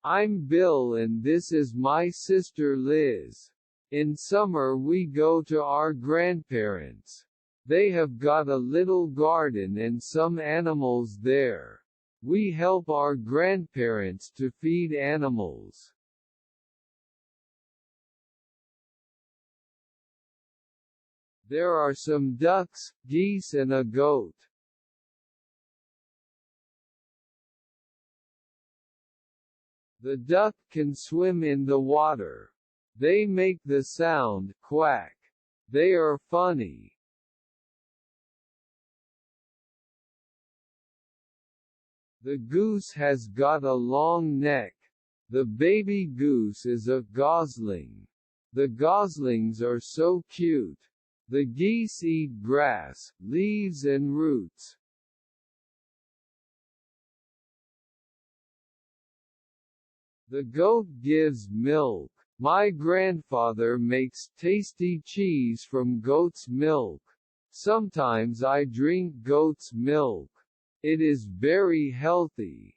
I'm Bill and this is my sister Liz. In summer we go to our grandparents'. They have got a little garden and some animals there. We help our grandparents to feed animals. There are some ducks, geese and a goat. The duck can swim in the water. They make the sound, quack. They are funny. The goose has got a long neck. The baby goose is a gosling. The goslings are so cute. The geese eat grass, leaves and roots. The goat gives milk. My grandfather makes tasty cheese from goat's milk. Sometimes I drink goat's milk. It is very healthy.